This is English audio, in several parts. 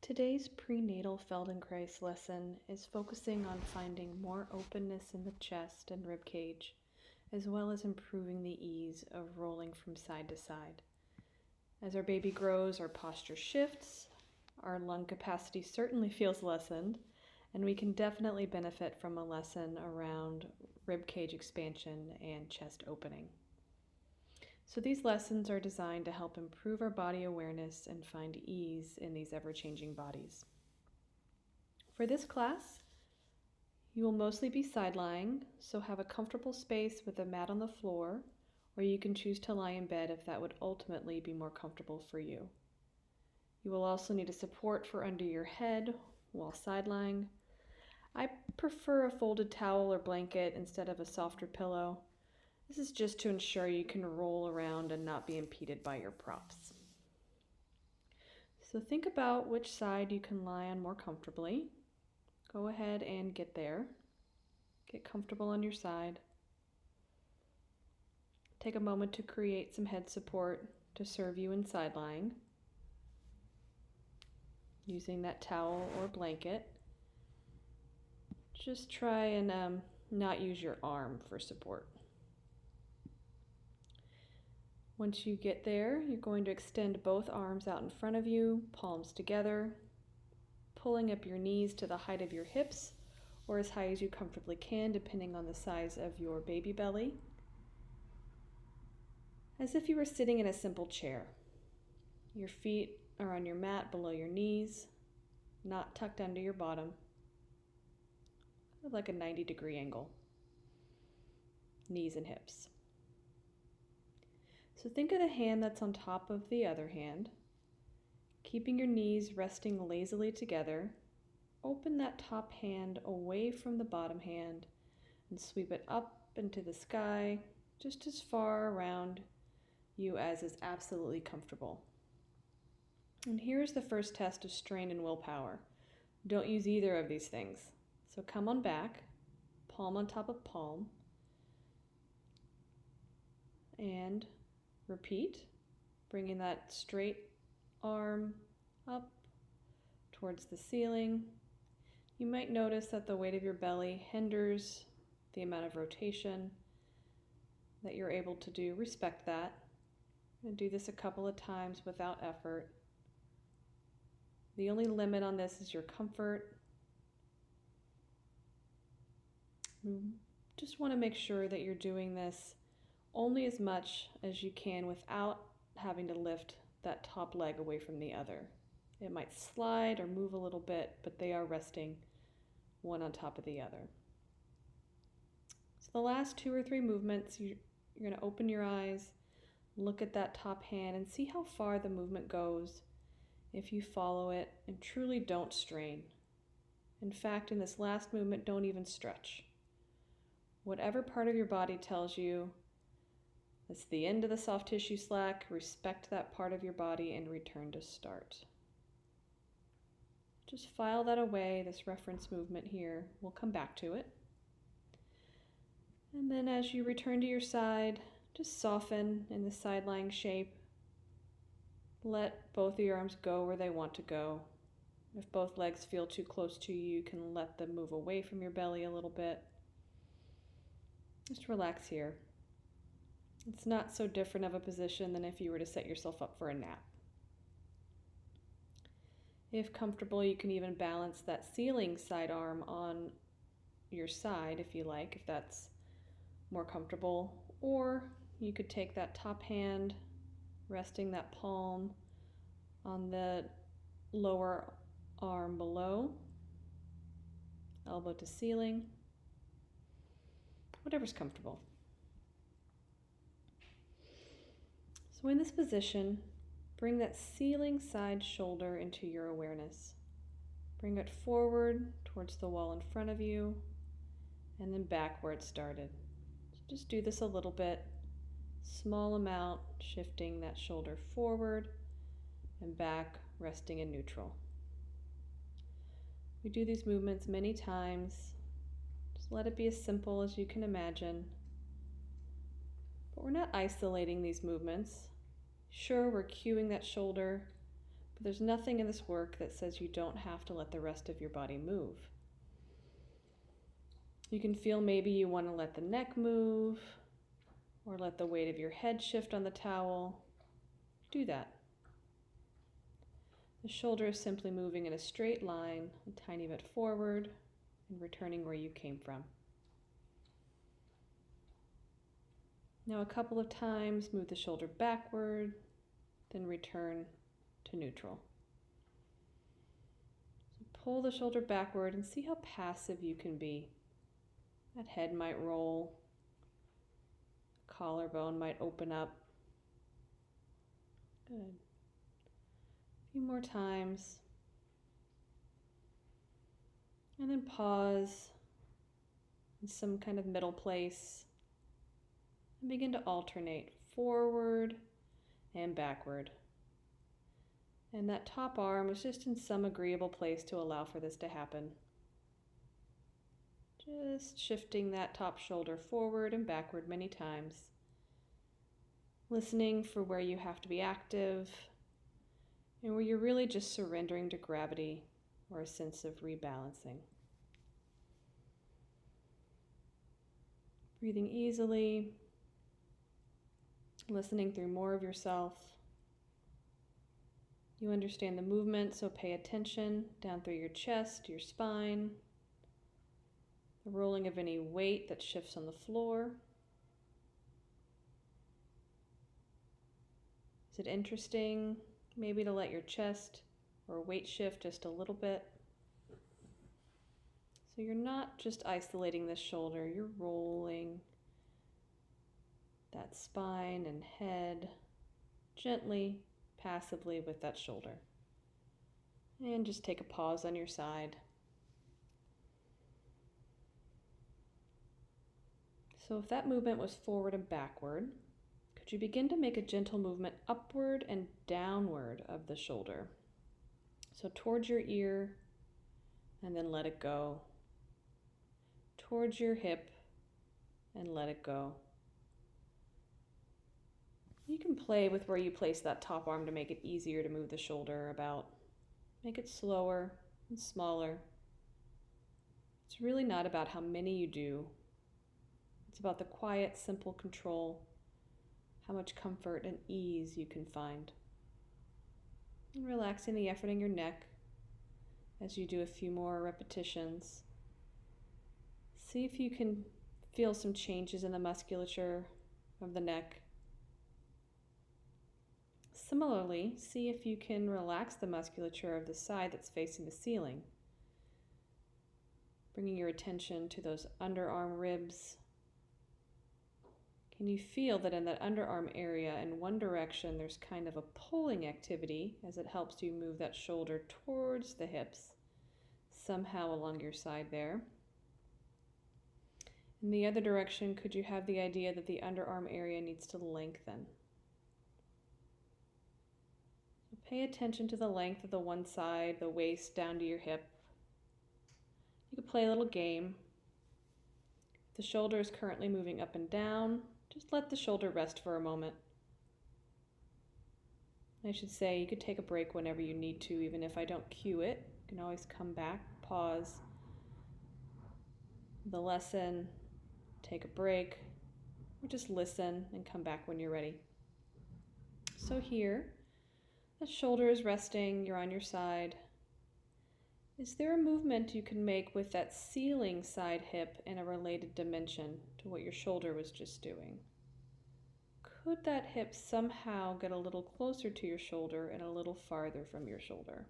Today's prenatal Feldenkrais lesson is focusing on finding more openness in the chest and ribcage, as well as improving the ease of rolling from side to side. As our baby grows, our posture shifts, our lung capacity certainly feels lessened, and we can definitely benefit from a lesson around ribcage expansion and chest opening. So these lessons are designed to help improve our body awareness and find ease in these ever-changing bodies. For this class, you will mostly be side-lying, so have a comfortable space with a mat on the floor, or you can choose to lie in bed if that would ultimately be more comfortable for you. You will also need a support for under your head while side-lying. I prefer a folded towel or blanket instead of a softer pillow. This is just to ensure you can roll around and not be impeded by your props. So think about which side you can lie on more comfortably. Go ahead and get there. Get comfortable on your side. Take a moment to create some head support to serve you in side lying, using that towel or blanket. Just try and not use your arm for support. Once you get there, you're going to extend both arms out in front of you, palms together, pulling up your knees to the height of your hips or as high as you comfortably can, depending on the size of your baby belly, as if you were sitting in a simple chair. Your feet are on your mat below your knees, not tucked under your bottom, like a 90-degree angle, knees and hips. So think of the hand that's on top of the other hand, keeping your knees resting lazily together. Open that top hand away from the bottom hand and sweep it up into the sky, just as far around you as is absolutely comfortable. And here's the first test of strain and willpower. Don't use either of these things. So come on back, palm on top of palm, and repeat, bringing that straight arm up towards the ceiling. You might notice that the weight of your belly hinders the amount of rotation that you're able to do. Respect that. And do this a couple of times without effort. The only limit on this is your comfort. You just want to make sure that you're doing this only as much as you can without having to lift that top leg away from the other. It might slide or move a little bit, but they are resting one on top of the other. So the last 2 or 3 movements, you're going to open your eyes, look at that top hand, and see how far the movement goes if you follow it, and truly don't strain. In fact, in this last movement, don't even stretch. Whatever part of your body tells you that's the end of the soft tissue slack, respect that part of your body and return to start. Just file that away, this reference movement here. We'll come back to it. And then as you return to your side, just soften in the side lying shape. Let both of your arms go where they want to go. If both legs feel too close to you, you can let them move away from your belly a little bit. Just relax here. It's not so different of a position than if you were to set yourself up for a nap. If comfortable, you can even balance that ceiling side arm on your side if you like, if that's more comfortable. Or you could take that top hand, resting that palm on the lower arm below, elbow to ceiling, whatever's comfortable. So in this position, bring that ceiling side shoulder into your awareness. Bring it forward towards the wall in front of you, and then back where it started. So just do this a little bit, small amount, shifting that shoulder forward and back, resting in neutral. We do these movements many times. Just let it be as simple as you can imagine. But we're not isolating these movements. Sure, we're cueing that shoulder, But there's nothing in this work that says you don't have to let the rest of your body move. You can feel maybe you want to let the neck move or let the weight of your head shift on the towel. Do that. The shoulder is simply moving in a straight line, a tiny bit forward, and returning where you came from. Now a couple of times, move the shoulder backward, then return to neutral. So pull the shoulder backward and see how passive you can be. That head might roll, collarbone might open up. Good. A few more times. And then pause in some kind of middle place and begin to alternate forward and backward. And that top arm is just in some agreeable place to allow for this to happen. Just shifting that top shoulder forward and backward many times. Listening for where you have to be active and where you're really just surrendering to gravity or a sense of rebalancing. Breathing easily, listening through more of yourself. You understand the movement, so pay attention down through your chest, your spine, the rolling of any weight that shifts on the floor. Is it interesting maybe to let your chest or weight shift just a little bit? So you're not just isolating this shoulder, you're rolling that spine and head gently, passively with that shoulder. And just take a pause on your side. So if that movement was forward and backward, could you begin to make a gentle movement upward and downward of the shoulder? So towards your ear, and then let it go. Towards your hip, and let it go. You can play with where you place that top arm to make it easier to move the shoulder about. Make it slower and smaller. It's really not about how many you do. It's about the quiet, simple control, how much comfort and ease you can find. And relaxing the effort in your neck as you do a few more repetitions. See if you can feel some changes in the musculature of the neck. Similarly, see if you can relax the musculature of the side that's facing the ceiling. Bringing your attention to those underarm ribs. Can you feel that in that underarm area, in one direction, there's kind of a pulling activity as it helps you move that shoulder towards the hips, somehow along your side there. In the other direction, could you have the idea that the underarm area needs to lengthen? So pay attention to the length of the one side, the waist down to your hip. You could play a little game. If the shoulder is currently moving up and down, just let the shoulder rest for a moment. I should say you could take a break whenever you need to, even if I don't cue it. You can always come back, pause the lesson, take a break, or just listen and come back when you're ready. So here, the shoulder is resting, you're on your side. Is there a movement you can make with that ceiling side hip in a related dimension to what your shoulder was just doing? Could that hip somehow get a little closer to your shoulder and a little farther from your shoulder?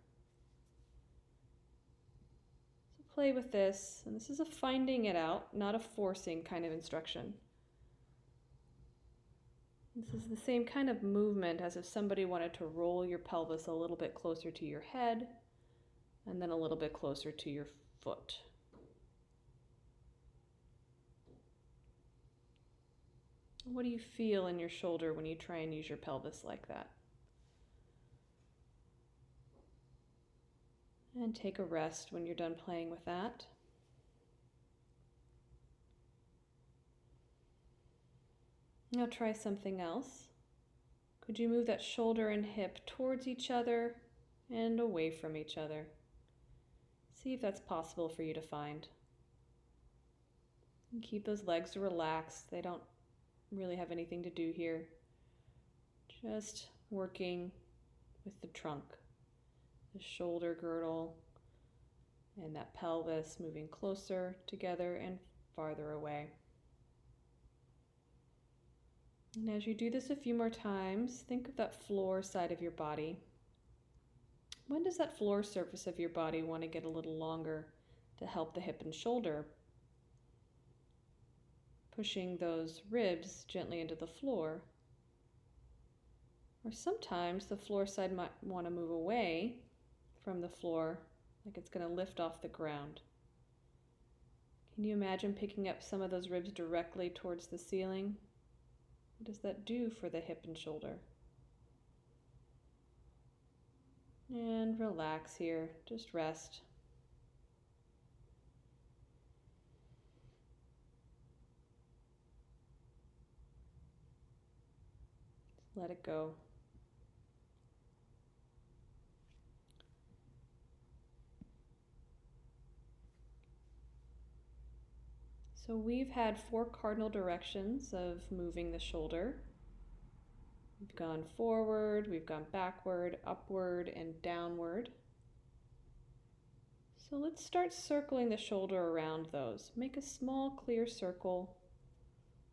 So play with this, and this is a finding it out, not a forcing kind of instruction. This is the same kind of movement as if somebody wanted to roll your pelvis a little bit closer to your head, and then a little bit closer to your foot. What do you feel in your shoulder when you try and use your pelvis like that? And take a rest when you're done playing with that. Now try something else. Could you move that shoulder and hip towards each other and away from each other. See if that's possible for you to find. And keep those legs relaxed. They don't really have anything to do here. Just working with the trunk, the shoulder girdle, and that pelvis moving closer together and farther away. And as you do this a few more times, think of that floor side of your body. When does that floor surface of your body want to get a little longer to help the hip and shoulder? Pushing those ribs gently into the floor. Or sometimes the floor side might want to move away from the floor, like it's going to lift off the ground. Can you imagine picking up some of those ribs directly towards the ceiling? What does that do for the hip and shoulder? And relax here, just rest. Just let it go. So we've had 4 cardinal directions of moving the shoulder. We've gone forward, we've gone backward, upward, and downward. So let's start circling the shoulder around those. Make a small clear circle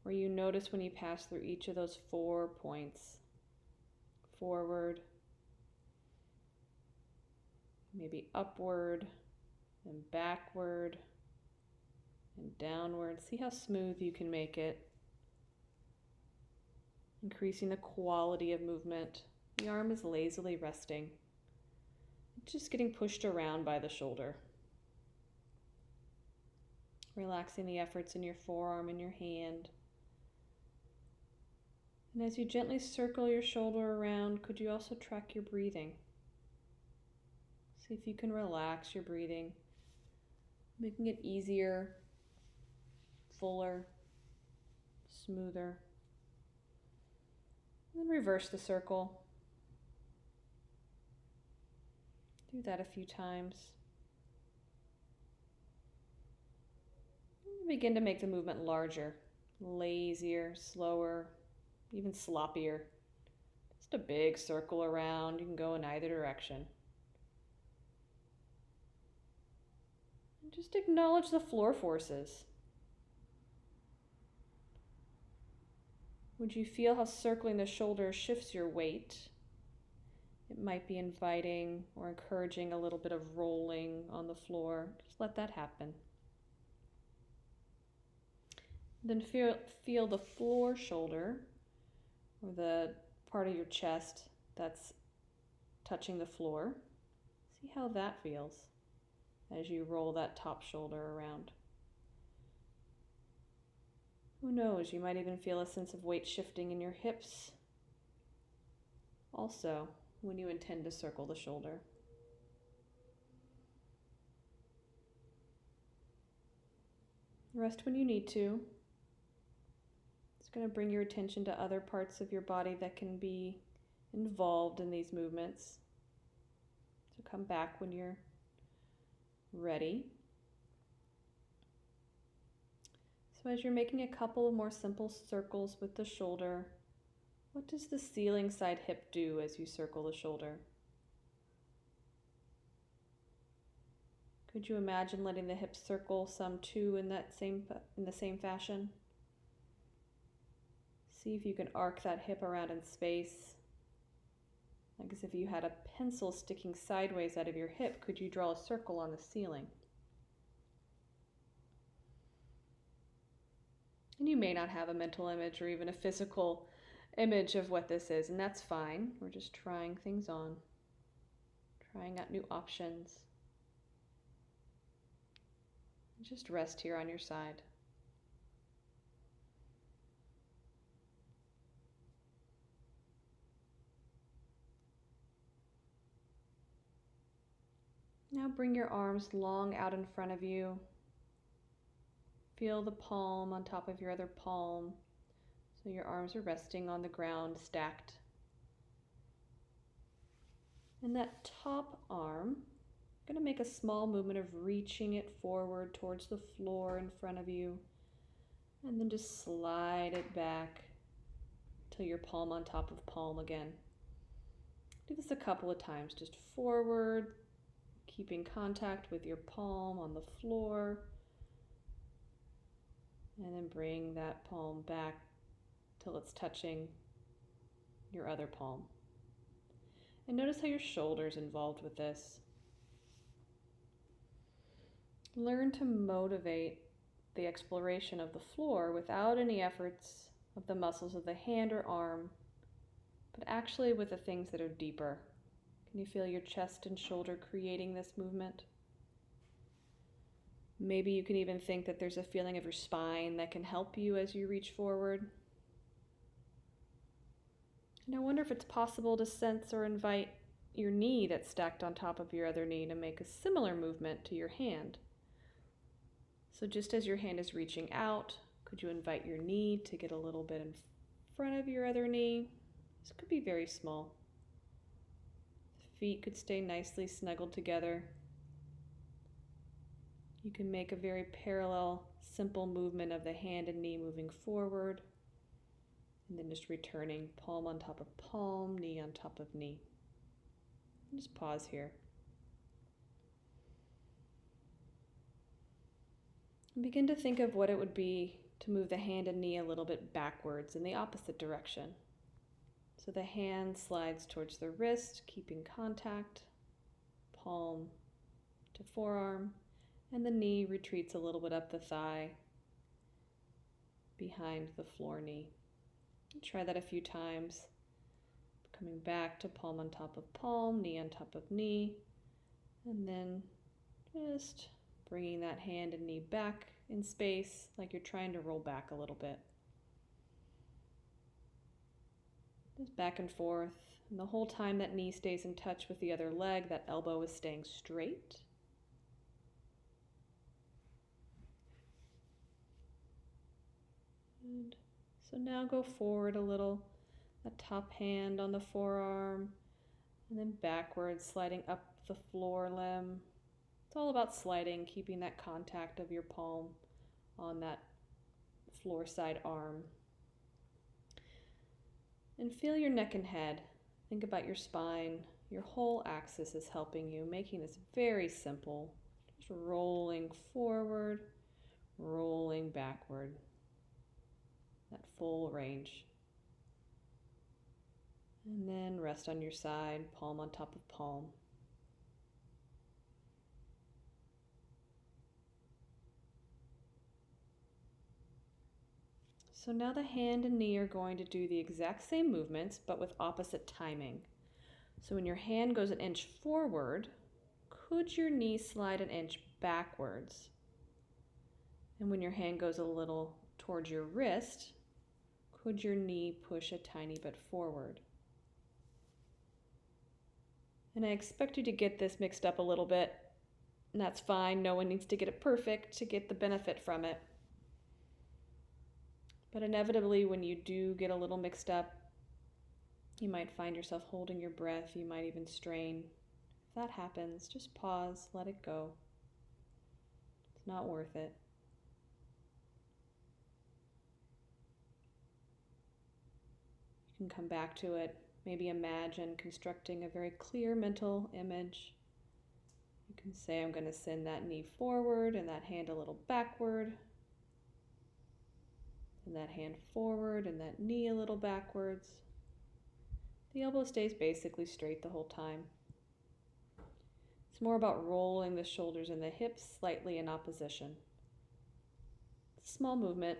where you notice when you pass through each of those 4 points. Forward, maybe upward, and backward, and downward. See how smooth you can make it. Increasing the quality of movement. The arm is lazily resting. It's just getting pushed around by the shoulder. Relaxing the efforts in your forearm and your hand. And as you gently circle your shoulder around, could you also track your breathing? See if you can relax your breathing, making it easier, fuller, smoother. And then reverse the circle. Do that a few times. And begin to make the movement larger, lazier, slower, even sloppier. Just a big circle around. You can go in either direction. And just acknowledge the floor forces. Would you feel how circling the shoulder shifts your weight? It might be inviting or encouraging a little bit of rolling on the floor. Just let that happen. Then feel the floor shoulder, or the part of your chest that's touching the floor. See how that feels as you roll that top shoulder around. Who knows, you might even feel a sense of weight shifting in your hips also when you intend to circle the shoulder. Rest when you need to. It's going to bring your attention to other parts of your body that can be involved in these movements. So come back when you're ready. So as you're making a couple of more simple circles with the shoulder, what does the ceiling side hip do as you circle the shoulder? Could you imagine letting the hip circle some too in the same fashion? See if you can arc that hip around in space. Like as if you had a pencil sticking sideways out of your hip, could you draw a circle on the ceiling? And you may not have a mental image or even a physical image of what this is, and that's fine. We're just trying things on, trying out new options. Just rest here on your side. Now bring your arms long out in front of you. Feel the palm on top of your other palm. So your arms are resting on the ground, stacked. And that top arm, I'm going to make a small movement of reaching it forward towards the floor in front of you, and then just slide it back till you're palm on top of palm again. Do this a couple of times, just forward, keeping contact with your palm on the floor, and then bring that palm back till it's touching your other palm. And notice how your shoulder's involved with this. Learn to motivate the exploration of the floor without any efforts of the muscles of the hand or arm, but actually with the things that are deeper. Can you feel your chest and shoulder creating this movement? Maybe you can even think that there's a feeling of your spine that can help you as you reach forward. And I wonder if it's possible to sense or invite your knee that's stacked on top of your other knee to make a similar movement to your hand. So just as your hand is reaching out, could you invite your knee to get a little bit in front of your other knee? This could be very small. The feet could stay nicely snuggled together. You can make a very parallel, simple movement of the hand and knee moving forward, and then just returning palm on top of palm, knee on top of knee. Just pause here. And begin to think of what it would be to move the hand and knee a little bit backwards in the opposite direction. So the hand slides towards the wrist, keeping contact, palm to forearm, and the knee retreats a little bit up the thigh behind the floor knee. Try that a few times. Coming back to palm on top of palm, knee on top of knee, and then just bringing that hand and knee back in space like you're trying to roll back a little bit. Just back and forth, and the whole time that knee stays in touch with the other leg, that elbow is staying straight. Good. So now go forward a little, that top hand on the forearm, and then backwards, sliding up the floor limb. It's all about sliding, keeping that contact of your palm on that floor side arm. And feel your neck and head. Think about your spine. Your whole axis is helping you, making this very simple. Just rolling forward, rolling backward. That full range. And then rest on your side, palm on top of palm. So now the hand and knee are going to do the exact same movements, but with opposite timing. So when your hand goes an inch forward, could your knee slide an inch backwards? And when your hand goes a little towards your wrist, could your knee push a tiny bit forward? And I expect you to get this mixed up a little bit, and that's fine. No one needs to get it perfect to get the benefit from it. But inevitably, when you do get a little mixed up, you might find yourself holding your breath. You might even strain. If that happens, just pause, let it go. It's not worth it. You can come back to it. Maybe imagine constructing a very clear mental image. You can say, I'm going to send that knee forward and that hand a little backward. And that hand forward and that knee a little backwards. The elbow stays basically straight the whole time. It's more about rolling the shoulders and the hips slightly in opposition. It's a small movement,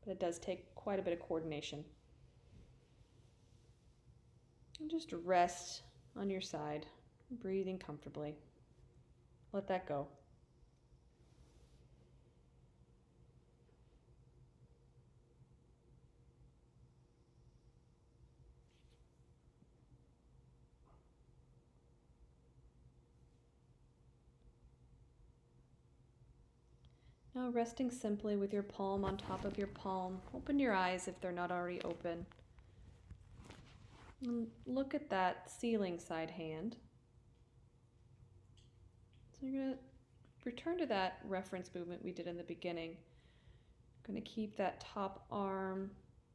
but it does take quite a bit of coordination. And just rest on your side, breathing comfortably. Let that go. Now resting simply with your palm on top of your palm. Open your eyes if they're not already open. And look at that ceiling side hand. So you're going to return to that reference movement we did in the beginning. Going to keep that top arm,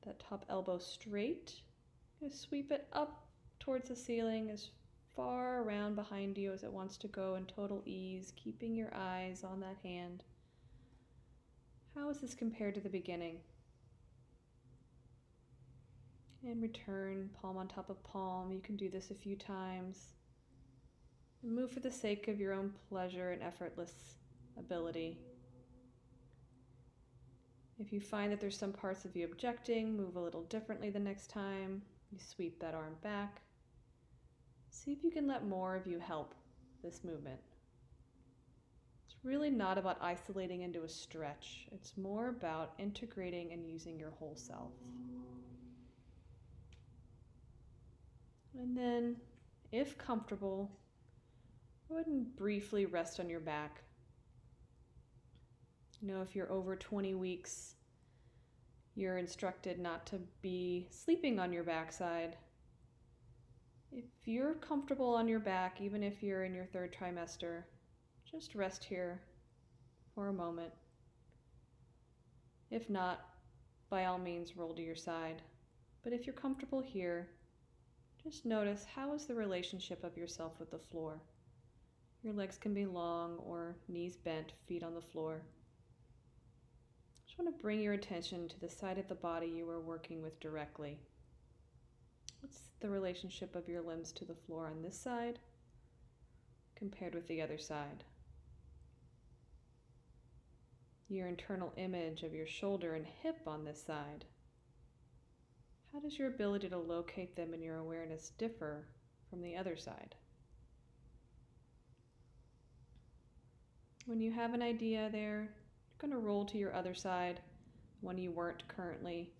that top elbow straight. Going to sweep it up towards the ceiling as far around behind you as it wants to go in total ease, keeping your eyes on that hand. How is this compared to the beginning? And return, palm on top of palm. You can do this a few times. And move for the sake of your own pleasure and effortless ability. If you find that there's some parts of you objecting, move a little differently the next time. You sweep that arm back. See if you can let more of you help this movement. It's really not about isolating into a stretch. It's more about integrating and using your whole self. And then, if comfortable, go ahead and briefly rest on your back. You know, if you're over 20 weeks, you're instructed not to be sleeping on your backside. If you're comfortable on your back, even if you're in your third trimester, just rest here for a moment. If not, by all means, roll to your side. But if you're comfortable here, just notice, how is the relationship of yourself with the floor? Your legs can be long or knees bent, feet on the floor. Just want to bring your attention to the side of the body you are working with directly. What's the relationship of your limbs to the floor on this side compared with the other side? Your internal image of your shoulder and hip on this side. How does your ability to locate them in your awareness differ from the other side? When you have an idea there, you're going to roll to your other side, one you weren't currently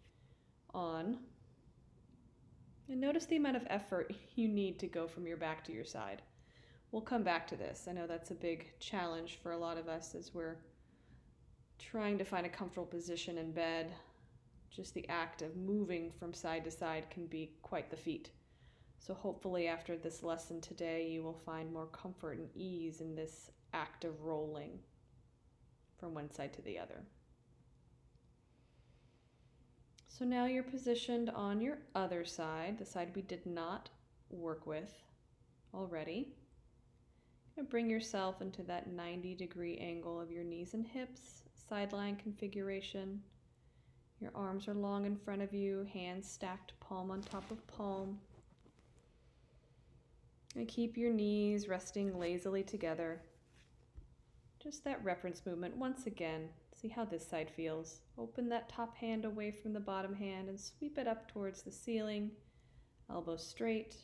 on. And notice the amount of effort you need to go from your back to your side. We'll come back to this. I know that's a big challenge for a lot of us as we're trying to find a comfortable position in bed. Just the act of moving from side to side can be quite the feat. So hopefully after this lesson today, you will find more comfort and ease in this act of rolling from one side to the other. So now you're positioned on your other side, the side we did not work with already. You're going to bring yourself into that 90-degree angle of your knees and hips, sideline configuration. Your arms are long in front of you, hands stacked palm on top of palm. And keep your knees resting lazily together. Just that reference movement once again. See how this side feels. Open that top hand away from the bottom hand and sweep it up towards the ceiling. Elbows straight.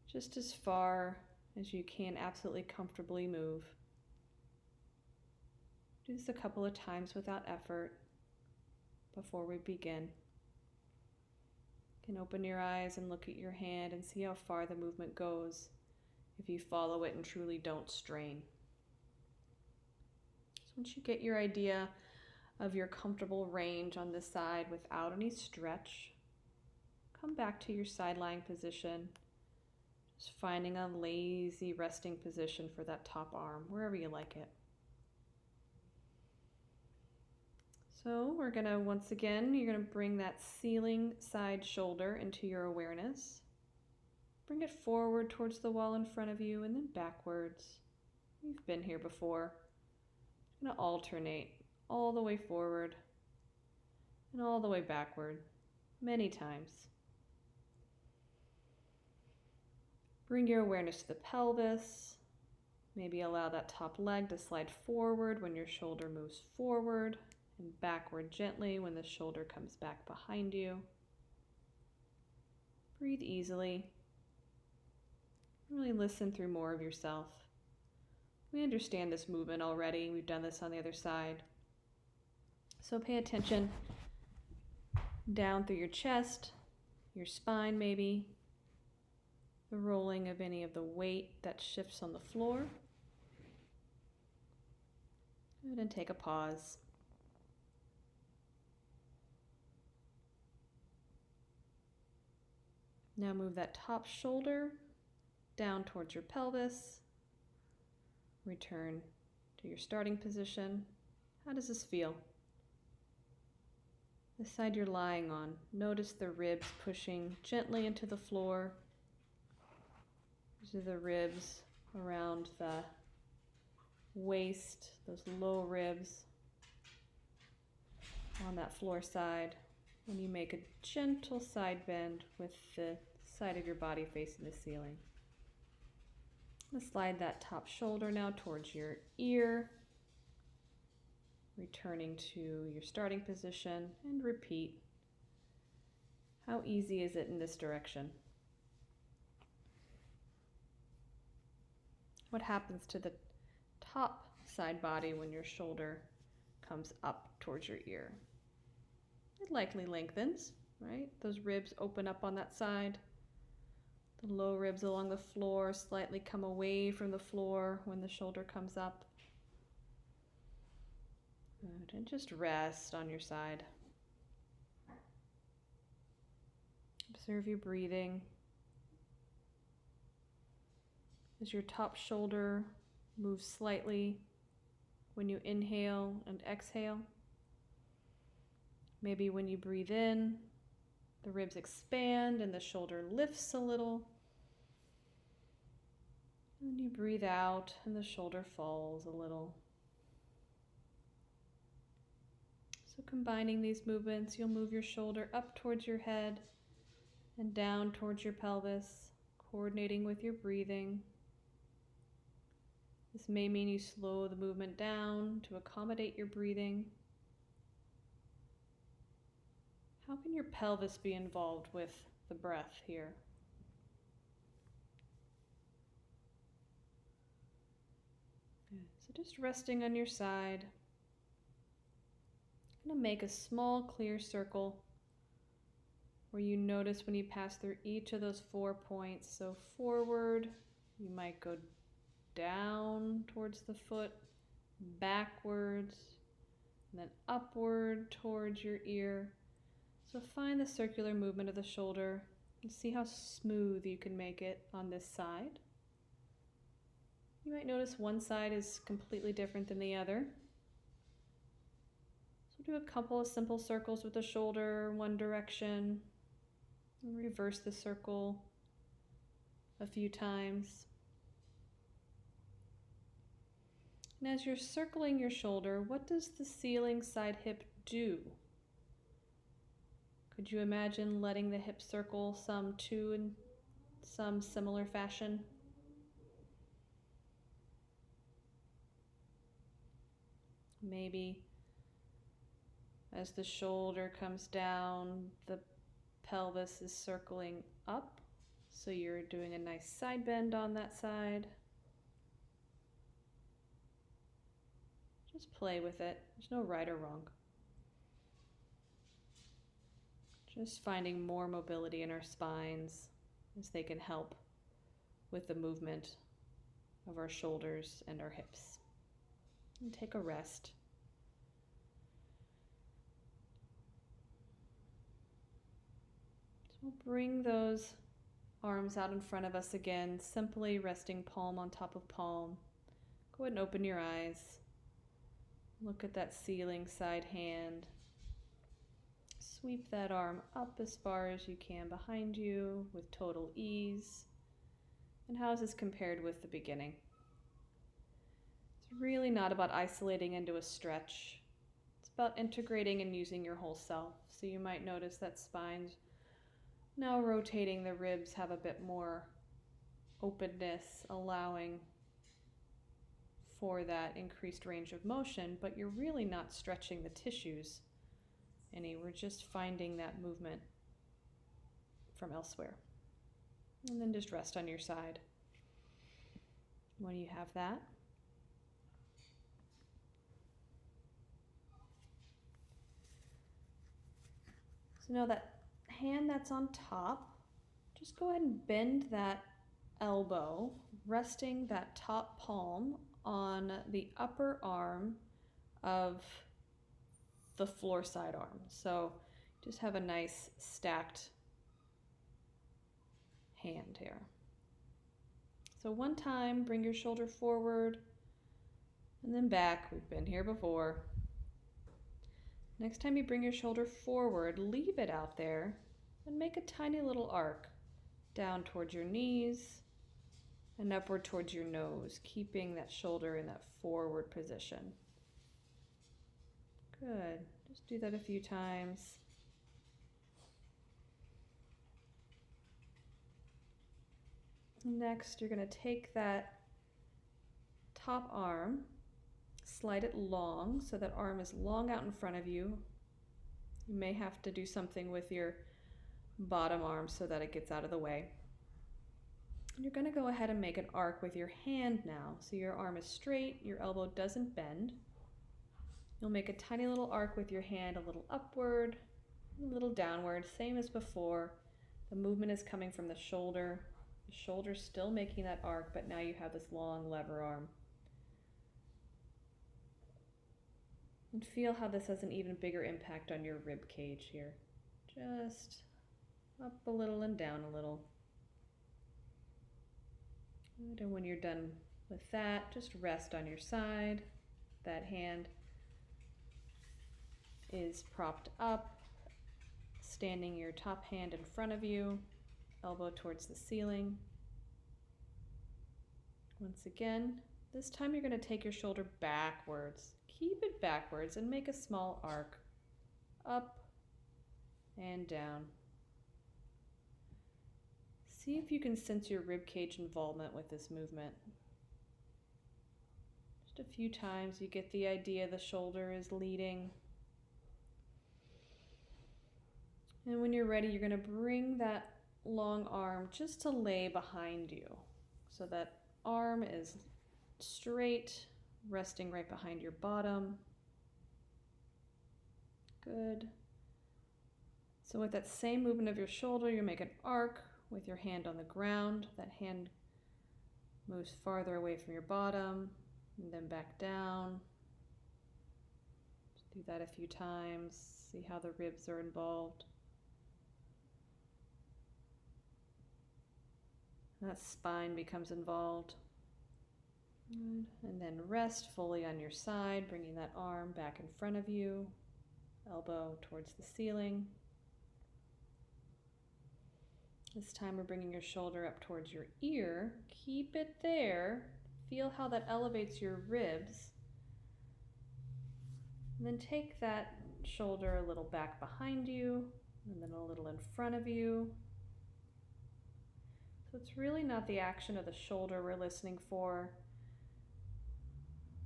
Just as far as you can absolutely comfortably move. Do this a couple of times without effort before we begin. You can open your eyes and look at your hand and see how far the movement goes if you follow it and truly don't strain. So once you get your idea of your comfortable range on this side without any stretch, come back to your sideline position, just finding a lazy resting position for that top arm, wherever you like it. So we're going to, once again, you're going to bring that ceiling side shoulder into your awareness. Bring it forward towards the wall in front of you and then backwards. You've been here before. I'm going to alternate all the way forward and all the way backward, many times. Bring your awareness to the pelvis. Maybe allow that top leg to slide forward when your shoulder moves forward, and backward gently when the shoulder comes back behind you. Breathe easily. Really listen through more of yourself. We understand this movement already. We've done this on the other side. So pay attention down through your chest, your spine maybe, the rolling of any of the weight that shifts on the floor. Go ahead and take a pause. Now move that top shoulder down towards your pelvis. Return to your starting position. How does this feel? The side you're lying on, notice the ribs pushing gently into the floor. These are the ribs around the waist, those low ribs on that floor side. When you make a gentle side bend with the side of your body facing the ceiling. Let's slide that top shoulder now towards your ear. Returning to your starting position and repeat. How easy is it in this direction? What happens to the top side body when your shoulder comes up towards your ear? It likely lengthens, right? Those ribs open up on that side. The low ribs along the floor slightly come away from the floor when the shoulder comes up. Good. And just rest on your side. Observe your breathing. As your top shoulder moves slightly when you inhale and exhale. Maybe when you breathe in, the ribs expand and the shoulder lifts a little. And you breathe out and the shoulder falls a little. So combining these movements, you'll move your shoulder up towards your head and down towards your pelvis, coordinating with your breathing. This may mean you slow the movement down to accommodate your breathing. How can your pelvis be involved with the breath here? Good. So just resting on your side. I'm going to make a small clear circle where you notice when you pass through each of those 4 points. So forward, you might go down towards the foot, backwards, and then upward towards your ear. So find the circular movement of the shoulder and see how smooth you can make it on this side. You might notice one side is completely different than the other. So do a couple of simple circles with the shoulder, one direction, and reverse the circle a few times. And as you're circling your shoulder, what does the ceiling side hip do? Could you imagine letting the hip circle some too in some similar fashion? Maybe as the shoulder comes down, the pelvis is circling up, so you're doing a nice side bend on that side. Just play with it. There's no right or wrong. Just finding more mobility in our spines as they can help with the movement of our shoulders and our hips. And take a rest. So we'll bring those arms out in front of us again, simply resting palm on top of palm. Go ahead and open your eyes. Look at that ceiling side hand. Sweep that arm up as far as you can behind you with total ease. And how is this compared with the beginning? It's really not about isolating into a stretch. It's about integrating and using your whole self. So you might notice that spine's now rotating, the ribs have a bit more openness, allowing for that increased range of motion, but you're really not stretching the tissues any. We're just finding that movement from elsewhere. And then just rest on your side when you have that. So now that hand that's on top, just go ahead and bend that elbow, resting that top palm on the upper arm of the floor side arm. So just have a nice stacked hand here. So one time, bring your shoulder forward and then back. We've been here before. Next time you bring your shoulder forward, leave it out there and make a tiny little arc down towards your knees and upward towards your nose, keeping that shoulder in that forward position. Good. Just do that a few times. Next, you're going to take that top arm, slide it long so that arm is long out in front of you. You may have to do something with your bottom arm so that it gets out of the way. And you're going to go ahead and make an arc with your hand now. So your arm is straight, your elbow doesn't bend. You'll make a tiny little arc with your hand, a little upward, a little downward, same as before. The movement is coming from the shoulder. The shoulder's still making that arc, but now you have this long lever arm. And feel how this has an even bigger impact on your rib cage here. Just up a little and down a little. Good. And when you're done with that, just rest on your side. That hand is propped up, standing your top hand in front of you, elbow towards the ceiling. Once again, this time you're going to take your shoulder backwards. Keep it backwards and make a small arc up and down. See if you can sense your rib cage involvement with this movement. Just a few times you get the idea the shoulder is leading. And when you're ready, you're going to bring that long arm just to lay behind you. So that arm is straight, resting right behind your bottom. Good. So with that same movement of your shoulder, you make an arc with your hand on the ground. That hand moves farther away from your bottom and then back down. Just do that a few times. See how the ribs are involved. That spine becomes involved. Good. And then rest fully on your side, bringing that arm back in front of you, elbow towards the ceiling. This time we're bringing your shoulder up towards your ear. Keep it there. Feel how that elevates your ribs. And then take that shoulder a little back behind you, and then a little in front of you. So it's really not the action of the shoulder we're listening for.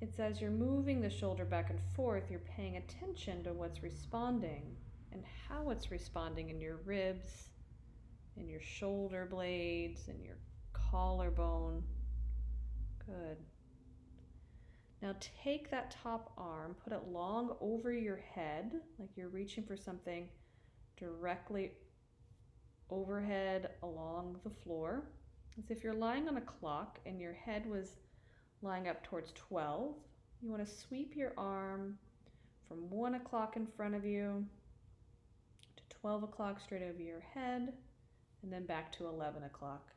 It's as you're moving the shoulder back and forth, you're paying attention to what's responding and how it's responding in your ribs, in your shoulder blades, in your collarbone. Good. Now take that top arm, put it long over your head, like you're reaching for something directly overhead along the floor, as if you're lying on a clock and your head was lying up towards 12. You want to sweep your arm from 1 o'clock in front of you to 12 o'clock straight over your head, and then back to 11 o'clock.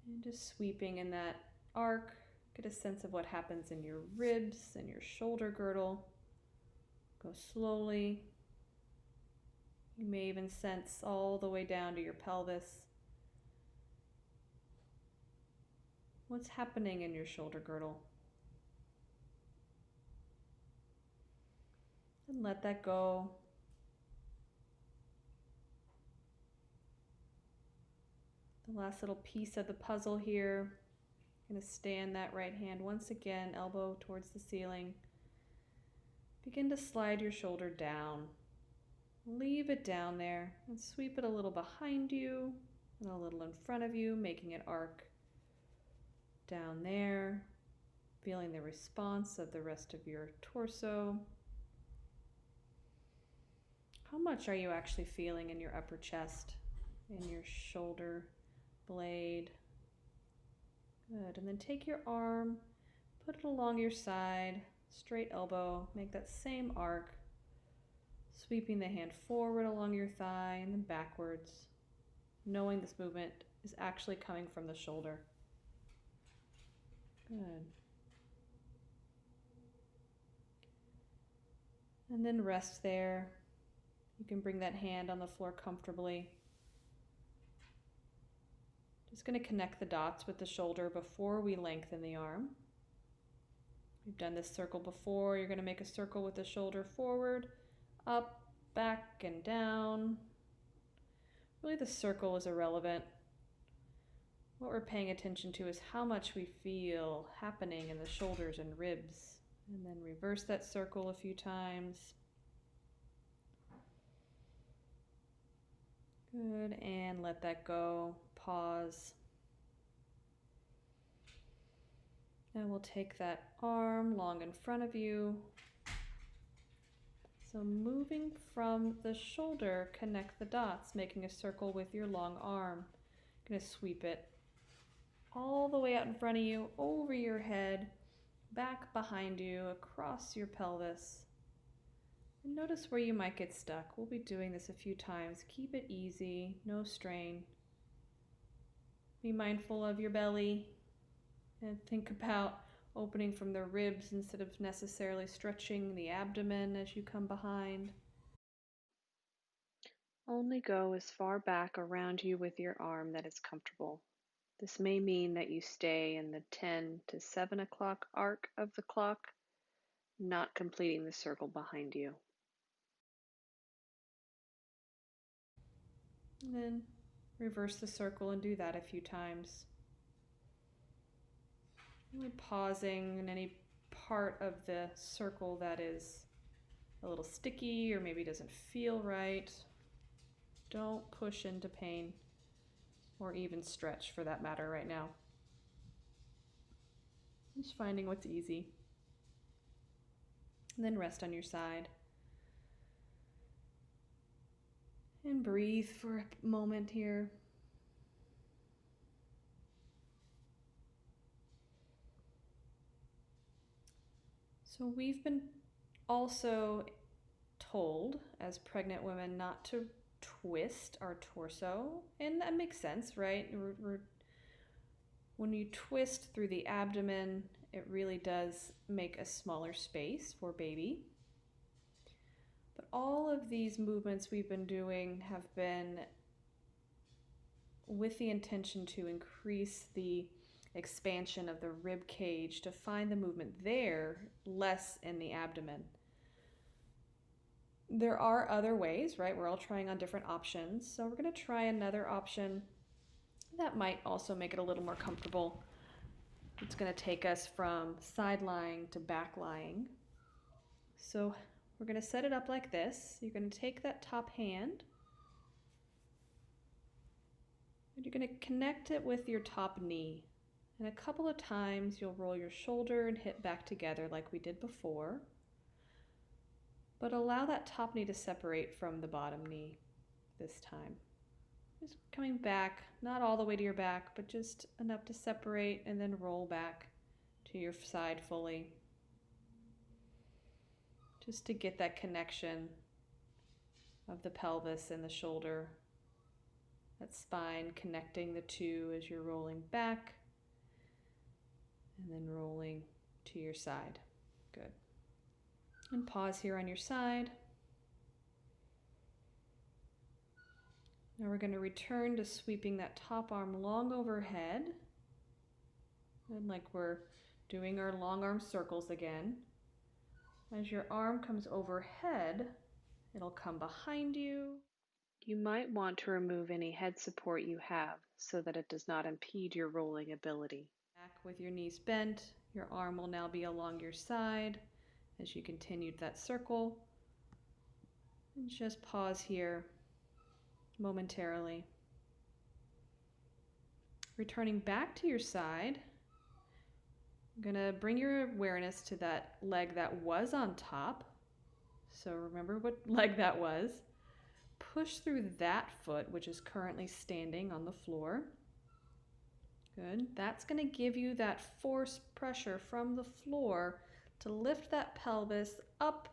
And just sweeping in that arc, get a sense of what happens in your ribs and your shoulder girdle. Go slowly. You may even sense all the way down to your pelvis. What's happening in your shoulder girdle? And let that go. The last little piece of the puzzle here. I'm going to stand that right hand once again, elbow towards the ceiling. Begin to slide your shoulder down. Leave it down there and sweep it a little behind you and a little in front of you, making an arc down there, feeling the response of the rest of your torso. How much are you actually feeling in your upper chest, in your shoulder blade? Good. And then take your arm, put it along your side, straight elbow, make that same arc, sweeping the hand forward along your thigh and then backwards. knowing this movement is actually coming from the shoulder. Good. And then rest there. You can bring that hand on the floor comfortably. Just going to connect the dots with the shoulder before we lengthen the arm. We've done this circle before. You're going to make a circle with the shoulder forward, up, back, and down. Really, the circle is irrelevant. What we're paying attention to is how much we feel happening in the shoulders and ribs. And then reverse that circle a few times. Good, and let that go. Pause. Now we'll take that arm long in front of you. So moving from the shoulder, connect the dots, making a circle with your long arm. I'm going to sweep it all the way out in front of you, over your head, back behind you, across your pelvis. And notice where you might get stuck. We'll be doing this a few times. Keep it easy, no strain. Be mindful of your belly and think about opening from the ribs instead of necessarily stretching the abdomen as you come behind. Only go as far back around you with your arm that is comfortable. This may mean that you stay in the 10 to 7 o'clock arc of the clock, not completing the circle behind you. And then reverse the circle and do that a few times. Really pausing in any part of the circle that is a little sticky or maybe doesn't feel right. Don't push into pain or even stretch for that matter right now. Just finding what's easy. And then rest on your side. And breathe for a moment here. So we've been also told as pregnant women not to twist our torso, and that makes sense, right? When you twist through the abdomen, it really does make a smaller space for baby. But all of these movements we've been doing have been with the intention to increase the expansion of the rib cage, to find the movement there, less in the abdomen. There are other ways, right? We're all trying on different options. So we're going to try another option that might also make it a little more comfortable. It's going to take us from side lying to back lying. So we're going to set it up like this. You're going to take that top hand and you're going to connect it with your top knee. And a couple of times you'll roll your shoulder and hip back together like we did before. But allow that top knee to separate from the bottom knee this time. Just coming back, not all the way to your back, but just enough to separate and then roll back to your side fully. Just to get that connection of the pelvis and the shoulder, that spine connecting the two as you're rolling back and then rolling to your side. Good. And pause here on your side. Now we're going to return to sweeping that top arm long overhead. And like we're doing our long arm circles again. As your arm comes overhead, it'll come behind you. You might want to remove any head support you have so that it does not impede your rolling ability. Back with your knees bent, your arm will now be along your side as you continue that circle. And just pause here momentarily. Returning back to your side, I'm going to bring your awareness to that leg that was on top. So remember what leg that was. Push through that foot, which is currently standing on the floor. Good. That's going to give you that force pressure from the floor to lift that pelvis up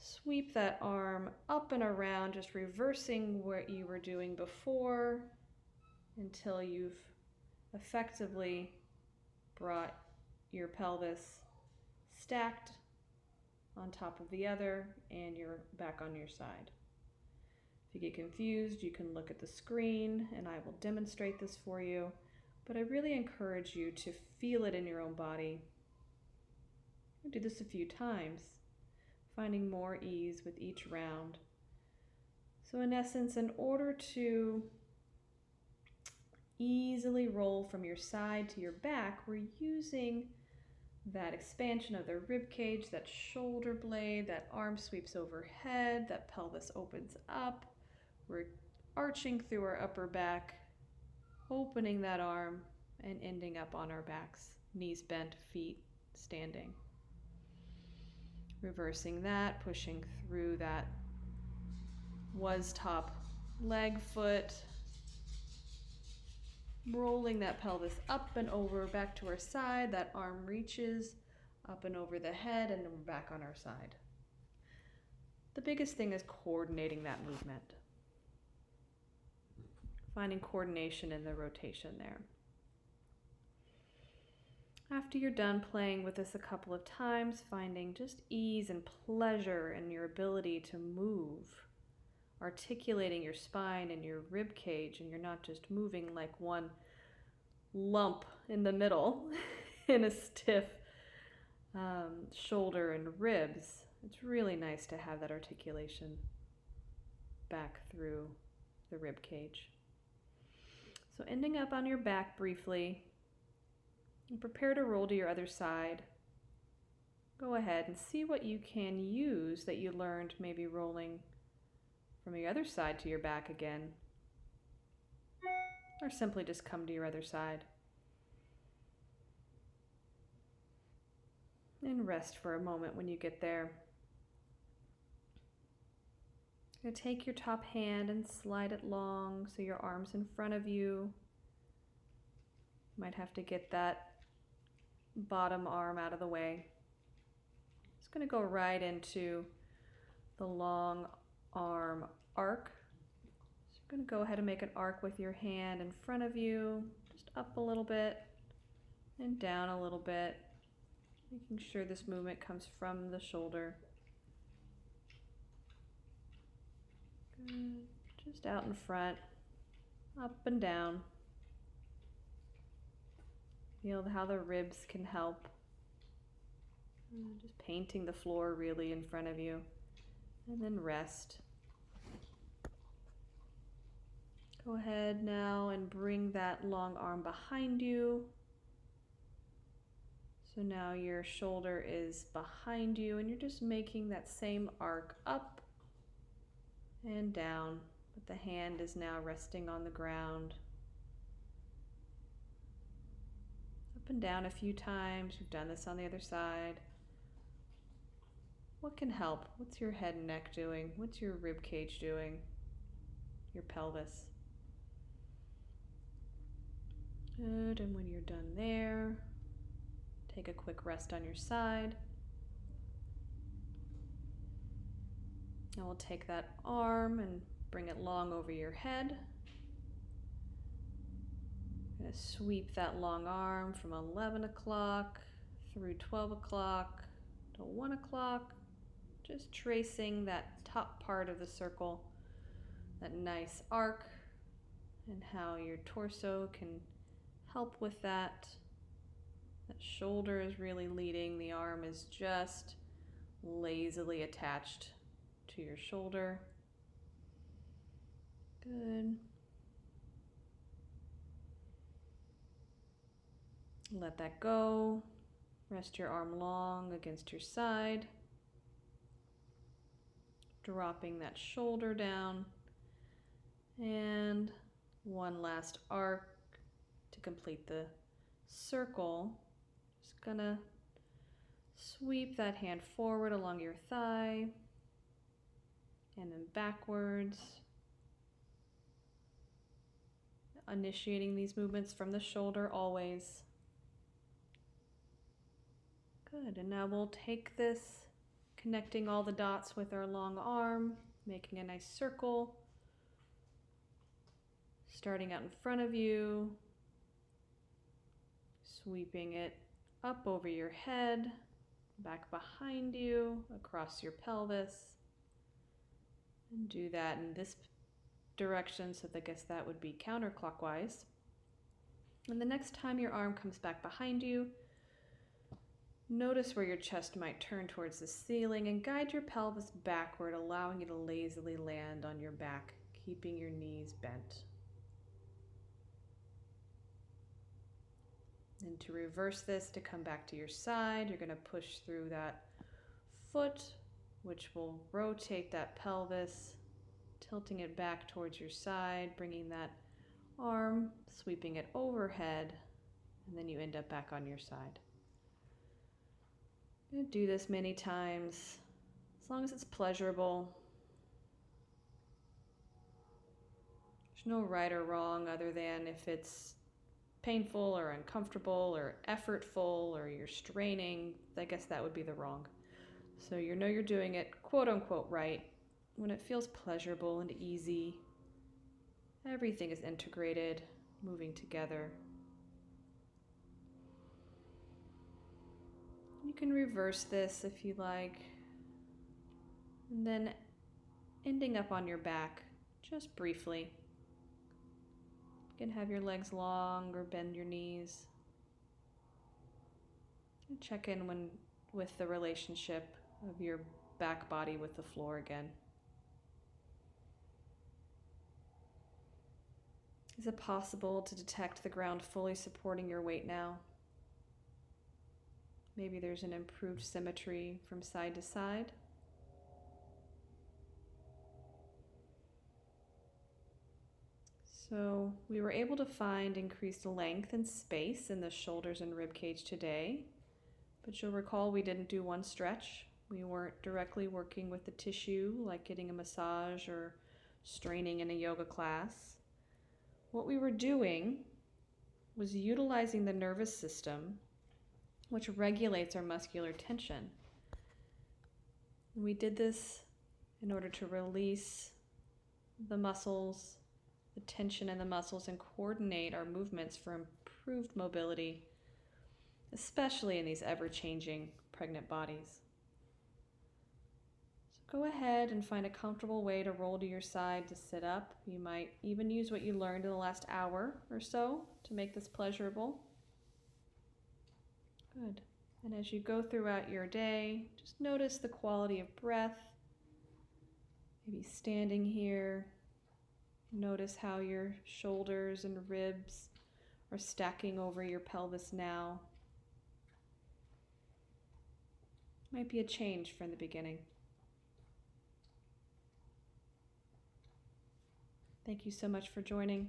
Sweep that arm up and around, just reversing what you were doing before until you've effectively brought your pelvis stacked on top of the other and you're back on your side. If you get confused, you can look at the screen and I will demonstrate this for you, but I really encourage you to feel it in your own body. I'll do this a few times, finding more ease with each round. So in essence, in order to easily roll from your side to your back, we're using that expansion of the rib cage, that shoulder blade, that arm sweeps overhead, that pelvis opens up. We're arching through our upper back, opening that arm, and ending up on our backs, knees bent, feet standing. Reversing that, pushing through that was top leg foot, rolling that pelvis up and over, back to our side. That arm reaches up and over the head, and then we're back on our side. The biggest thing is coordinating that movement. Finding coordination in the rotation there. After you're done playing with this a couple of times, finding just ease and pleasure in your ability to move, articulating your spine and your rib cage, and you're not just moving like one lump in the middle in a stiff shoulder and ribs. It's really nice to have that articulation back through the rib cage. So ending up on your back briefly, and prepare to roll to your other side. Go ahead and see what you can use that you learned maybe rolling from your other side to your back again. Or simply just come to your other side. And rest for a moment when you get there. You're going to take your top hand and slide it long so your arm's in front of you. You might have to get that bottom arm out of the way. It's going to go right into the long arm arc. So you're going to go ahead and make an arc with your hand in front of you, just up a little bit and down a little bit, making sure this movement comes from the shoulder. Good. Just out in front, up and down. Feel how the ribs can help. Just painting the floor really in front of you. And then rest. Go ahead now and bring that long arm behind you. So now your shoulder is behind you and you're just making that same arc up and down, but the hand is now resting on the ground. Up and down a few times. We've done this on the other side. What can help? What's your head and neck doing? What's your rib cage doing? Your pelvis. Good, and when you're done there, take a quick rest on your side. Now we'll take that arm and bring it long over your head. I'm going to sweep that long arm from 11 o'clock through 12 o'clock to 1 o'clock, just tracing that top part of the circle, that nice arc, and how your torso can help with that. That shoulder is really leading, the arm is just lazily attached to your shoulder. Good. Let that go. Rest your arm long against your side. Dropping that shoulder down. And one last arc to complete the circle. Just gonna sweep that hand forward along your thigh and then backwards. Initiating these movements from the shoulder always. Good, and now we'll take this connecting all the dots with our long arm, making a nice circle, starting out in front of you, sweeping it up over your head, back behind you, across your pelvis, and do that in this direction, so I guess that would be counterclockwise. And the next time your arm comes back behind you, notice where your chest might turn towards the ceiling and guide your pelvis backward, allowing you to lazily land on your back, keeping your knees bent. And to reverse this, to come back to your side, you're going to push through that foot, which will rotate that pelvis, tilting it back towards your side, bringing that arm, sweeping it overhead, and then you end up back on your side. I'm going to do this many times, as long as it's pleasurable. There's no right or wrong other than if it's painful or uncomfortable or effortful or you're straining, I guess that would be the wrong. So you know you're doing it quote unquote right when it feels pleasurable and easy. Everything is integrated, moving together. You can reverse this if you like, and then ending up on your back just briefly. You can have your legs long or bend your knees. And check in with the relationship of your back body with the floor again. Is it possible to detect the ground fully supporting your weight now? Maybe there's an improved symmetry from side to side. So we were able to find increased length and space in the shoulders and rib cage today, but you'll recall we didn't do one stretch. We weren't directly working with the tissue like getting a massage or straining in a yoga class. What we were doing was utilizing the nervous system, which regulates our muscular tension. And we did this in order to release the muscles, the tension in the muscles, and coordinate our movements for improved mobility, especially in these ever-changing pregnant bodies. So go ahead and find a comfortable way to roll to your side to sit up. You might even use what you learned in the last hour or so to make this pleasurable. Good. And as you go throughout your day, just notice the quality of breath. Maybe standing here, notice how your shoulders and ribs are stacking over your pelvis now. Might be a change from the beginning. Thank you so much for joining.